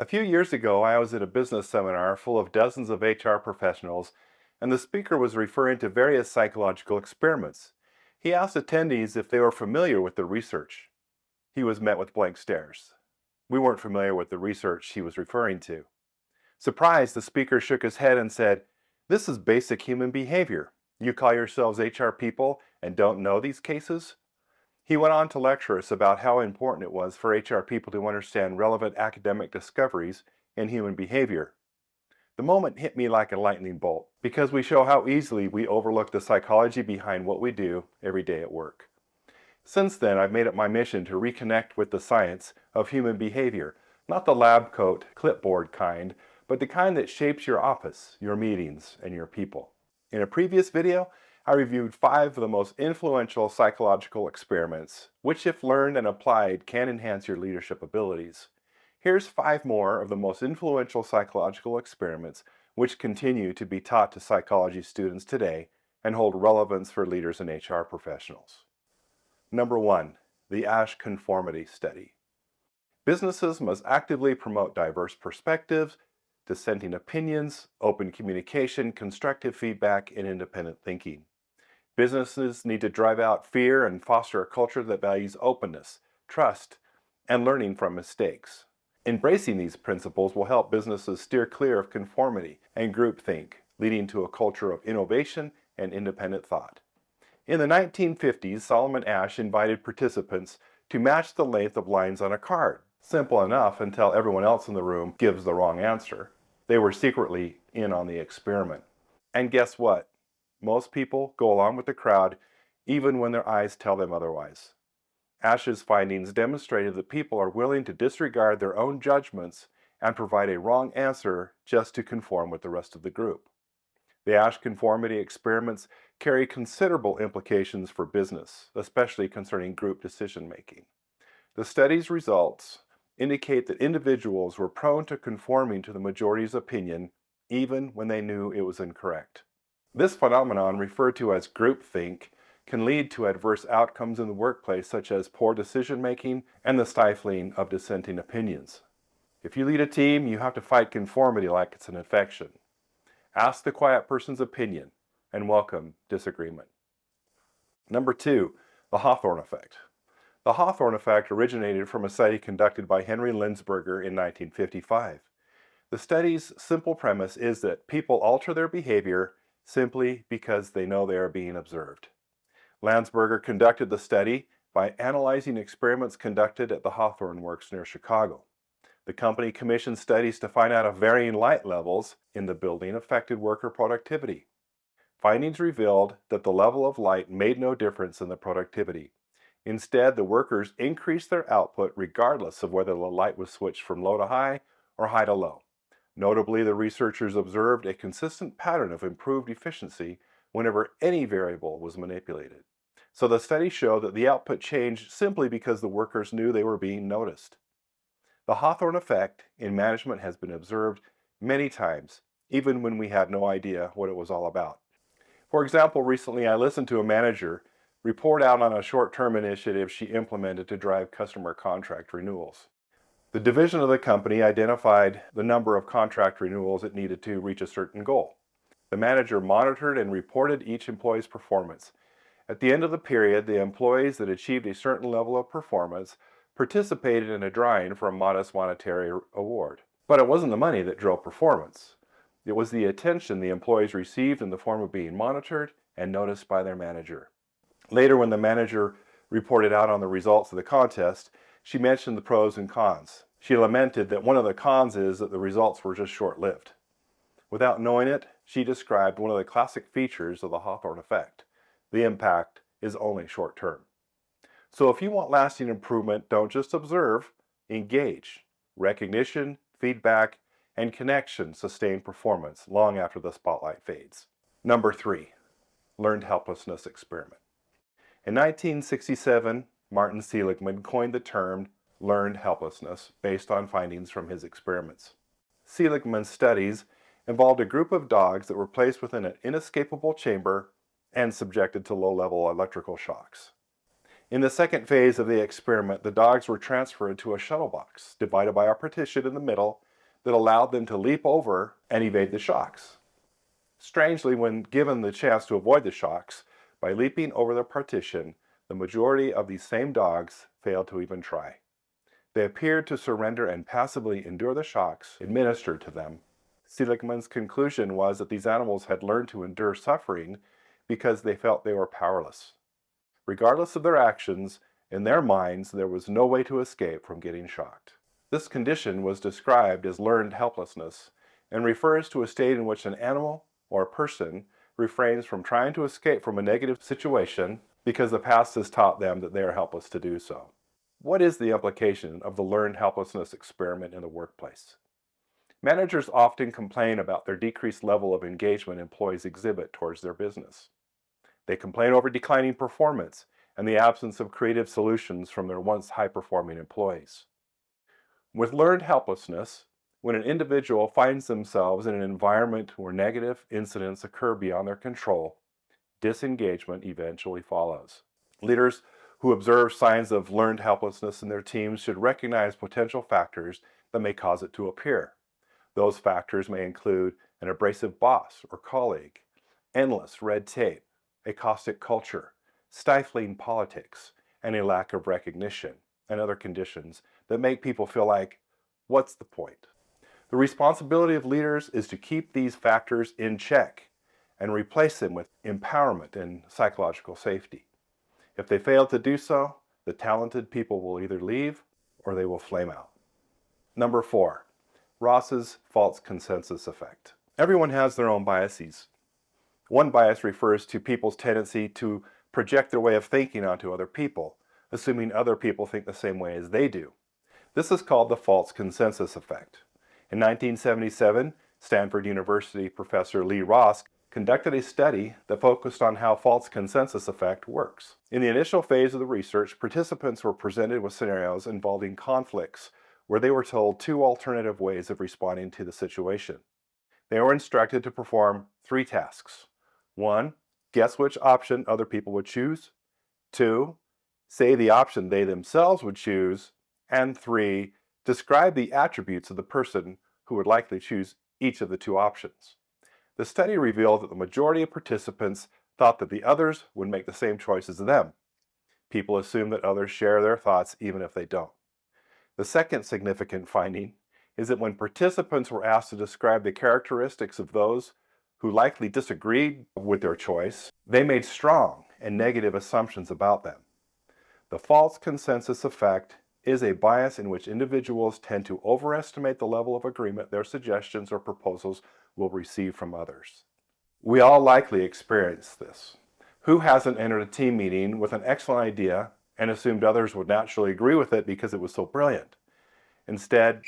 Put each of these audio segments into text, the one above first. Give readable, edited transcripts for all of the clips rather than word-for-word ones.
A few years ago, I was at a business seminar full of dozens of HR professionals, and the speaker was referring to various psychological experiments. He asked attendees if they were familiar with the research. He was met with blank stares. We weren't familiar with the research he was referring to. Surprised, the speaker shook his head and said, "This is basic human behavior. You call yourselves HR people and don't know these cases?" He went on to lecture us about how important it was for HR people to understand relevant academic discoveries in human behavior. The moment hit me like a lightning bolt because we show how easily we overlook the psychology behind what we do every day at work. Since then, I've made it my mission to reconnect with the science of human behavior, not the lab coat, clipboard kind, but the kind that shapes your office, your meetings, and your people. In a previous video, I reviewed 5 of the most influential psychological experiments, which if learned and applied can enhance your leadership abilities. Here's 5 more of the most influential psychological experiments which continue to be taught to psychology students today and hold relevance for leaders and HR professionals. Number 1, the Asch Conformity Study. Businesses must actively promote diverse perspectives, dissenting opinions, open communication, constructive feedback, and independent thinking. Businesses need to drive out fear and foster a culture that values openness, trust, and learning from mistakes. Embracing these principles will help businesses steer clear of conformity and groupthink, leading to a culture of innovation and independent thought. In the 1950s, Solomon Asch invited participants to match the length of lines on a card. Simple enough until everyone else in the room gives the wrong answer. They were secretly in on the experiment. And guess what? Most people go along with the crowd even when their eyes tell them otherwise. Asch's findings demonstrated that people are willing to disregard their own judgments and provide a wrong answer just to conform with the rest of the group. The Asch conformity experiments carry considerable implications for business, especially concerning group decision making. The study's results indicate that individuals were prone to conforming to the majority's opinion even when they knew it was incorrect. This phenomenon, referred to as groupthink, can lead to adverse outcomes in the workplace such as poor decision making and the stifling of dissenting opinions. If you lead a team, you have to fight conformity like it's an infection. Ask the quiet person's opinion and welcome disagreement. Number 2, the Hawthorne Effect. The Hawthorne Effect originated from a study conducted by Henry Linsberger in 1955. The study's simple premise is that people alter their behavior simply because they know they are being observed. Linsberger conducted the study by analyzing experiments conducted at the Hawthorne Works near Chicago. The company commissioned studies to find out if varying light levels in the building affected worker productivity. Findings revealed that the level of light made no difference in the productivity. Instead, the workers increased their output regardless of whether the light was switched from low to high or high to low. Notably, the researchers observed a consistent pattern of improved efficiency whenever any variable was manipulated. So the study showed that the output changed simply because the workers knew they were being noticed. The Hawthorne effect in management has been observed many times, even when we had no idea what it was all about. For example, recently I listened to a manager report out on a short-term initiative she implemented to drive customer contract renewals. The division of the company identified the number of contract renewals it needed to reach a certain goal. The manager monitored and reported each employee's performance. At the end of the period, the employees that achieved a certain level of performance participated in a drawing for a modest monetary award. But it wasn't the money that drove performance. It was the attention the employees received in the form of being monitored and noticed by their manager. Later, when the manager reported out on the results of the contest, she mentioned the pros and cons. She lamented that one of the cons is that the results were just short-lived. Without knowing it, she described one of the classic features of the Hawthorne effect. The impact is only short-term. So if you want lasting improvement, don't just observe, engage. Recognition, feedback, and connection sustain performance long after the spotlight fades. Number 3, learned helplessness experiment. In 1967, Martin Seligman coined the term learned helplessness based on findings from his experiments. Seligman's studies involved a group of dogs that were placed within an inescapable chamber and subjected to low-level electrical shocks. In the second phase of the experiment, the dogs were transferred to a shuttle box divided by a partition in the middle that allowed them to leap over and evade the shocks. Strangely, when given the chance to avoid the shocks, by leaping over the partition, the majority of these same dogs failed to even try. They appeared to surrender and passively endure the shocks administered to them. Seligman's conclusion was that these animals had learned to endure suffering because they felt they were powerless. Regardless of their actions, in their minds there was no way to escape from getting shocked. This condition was described as learned helplessness and refers to a state in which an animal or a person refrains from trying to escape from a negative situation because the past has taught them that they are helpless to do so. What is the implication of the learned helplessness experiment in the workplace? Managers often complain about their decreased level of engagement employees exhibit towards their business. They complain over declining performance and the absence of creative solutions from their once high-performing employees. With learned helplessness, when an individual finds themselves in an environment where negative incidents occur beyond their control, disengagement eventually follows. Leaders who observe signs of learned helplessness in their teams should recognize potential factors that may cause it to appear. Those factors may include an abrasive boss or colleague, endless red tape, a caustic culture, stifling politics, and a lack of recognition, and other conditions that make people feel like, what's the point? The responsibility of leaders is to keep these factors in check and replace them with empowerment and psychological safety. If they fail to do so, the talented people will either leave or they will flame out. Number 4, Ross's false consensus effect. Everyone has their own biases. One bias refers to people's tendency to project their way of thinking onto other people, assuming other people think the same way as they do. This is called the false consensus effect. In 1977, Stanford University professor Lee Ross conducted a study that focused on how false consensus effect works. In the initial phase of the research, participants were presented with scenarios involving conflicts where they were told 2 alternative ways of responding to the situation. They were instructed to perform 3 tasks. 1. Guess which option other people would choose. 2. Say the option they themselves would choose. And 3. Describe the attributes of the person who would likely choose each of the 2 options. The study revealed that the majority of participants thought that the others would make the same choice as them. People assume that others share their thoughts even if they don't. The second significant finding is that when participants were asked to describe the characteristics of those who likely disagreed with their choice, they made strong and negative assumptions about them. The false consensus effect is a bias in which individuals tend to overestimate the level of agreement their suggestions or proposals will receive from others. We all likely experience this. Who hasn't entered a team meeting with an excellent idea and assumed others would naturally agree with it because it was so brilliant? Instead,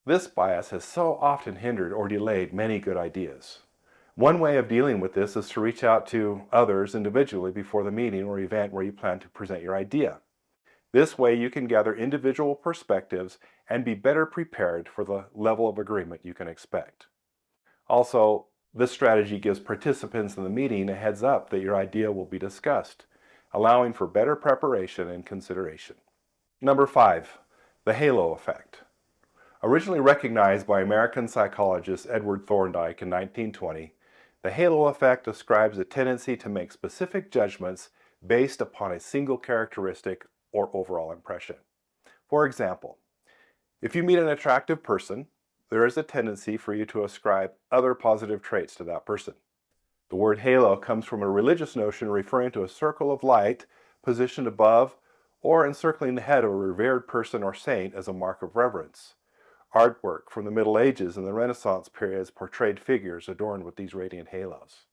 this bias has so often hindered or delayed many good ideas. One way of dealing with this is to reach out to others individually before the meeting or event where you plan to present your idea. This way you can gather individual perspectives and be better prepared for the level of agreement you can expect. Also, this strategy gives participants in the meeting a heads up that your idea will be discussed, allowing for better preparation and consideration. Number 5, the halo effect. Originally recognized by American psychologist Edward Thorndike in 1920, the halo effect describes a tendency to make specific judgments based upon a single characteristic or overall impression. For example, if you meet an attractive person, there is a tendency for you to ascribe other positive traits to that person. The word halo comes from a religious notion referring to a circle of light positioned above or encircling the head of a revered person or saint as a mark of reverence. Artwork from the Middle Ages and the Renaissance periods portrayed figures adorned with these radiant halos.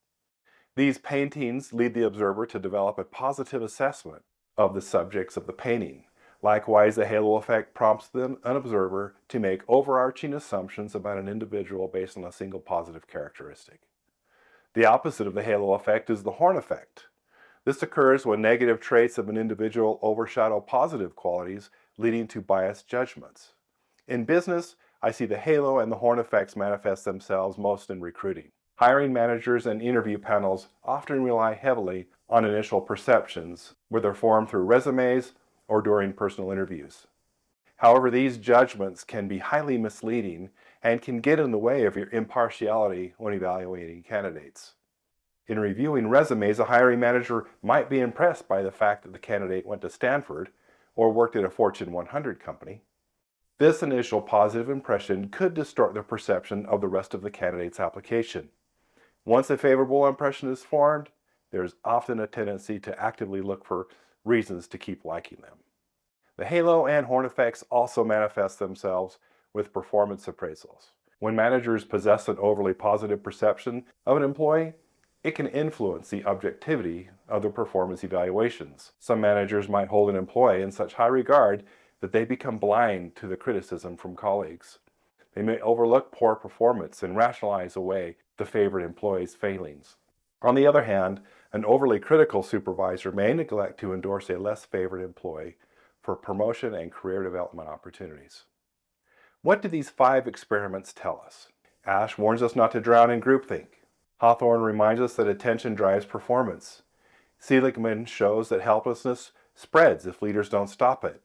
These paintings lead the observer to develop a positive assessment of the subjects of the painting. Likewise, the halo effect prompts an observer to make overarching assumptions about an individual based on a single positive characteristic. The opposite of the halo effect is the horn effect. This occurs when negative traits of an individual overshadow positive qualities, leading to biased judgments. In business, I see the halo and the horn effects manifest themselves most in recruiting. Hiring managers and interview panels often rely heavily on initial perceptions, whether formed through resumes or during personal interviews. However, these judgments can be highly misleading and can get in the way of your impartiality when evaluating candidates. In reviewing resumes, a hiring manager might be impressed by the fact that the candidate went to Stanford or worked at a Fortune 100 company. This initial positive impression could distort the perception of the rest of the candidate's application. Once a favorable impression is formed, there's often a tendency to actively look for reasons to keep liking them. The halo and horn effects also manifest themselves with performance appraisals. When managers possess an overly positive perception of an employee, it can influence the objectivity of the performance evaluations. Some managers might hold an employee in such high regard that they become blind to the criticism from colleagues. They may overlook poor performance and rationalize away the favored employee's failings. On the other hand, an overly critical supervisor may neglect to endorse a less favored employee for promotion and career development opportunities. What do these 5 experiments tell us? Asch warns us not to drown in groupthink. Hawthorne reminds us that attention drives performance. Seligman shows that helplessness spreads if leaders don't stop it.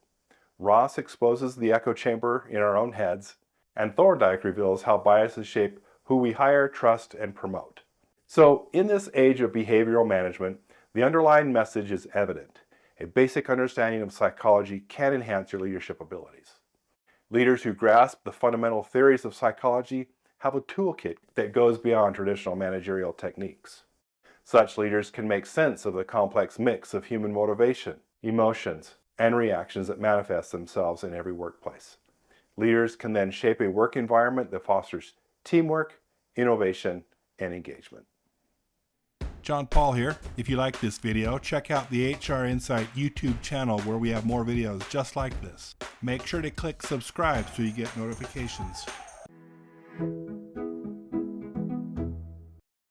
Ross exposes the echo chamber in our own heads, and Thorndike reveals how biases shape who we hire, trust, and promote. So, in this age of behavioral management, the underlying message is evident. A basic understanding of psychology can enhance your leadership abilities. Leaders who grasp the fundamental theories of psychology have a toolkit that goes beyond traditional managerial techniques. Such leaders can make sense of the complex mix of human motivation, emotions, and reactions that manifest themselves in every workplace. Leaders can then shape a work environment that fosters teamwork, innovation, and engagement. John Paul here. If you like this video, check out the HR Insight YouTube channel where we have more videos just like this. Make sure to click subscribe so you get notifications.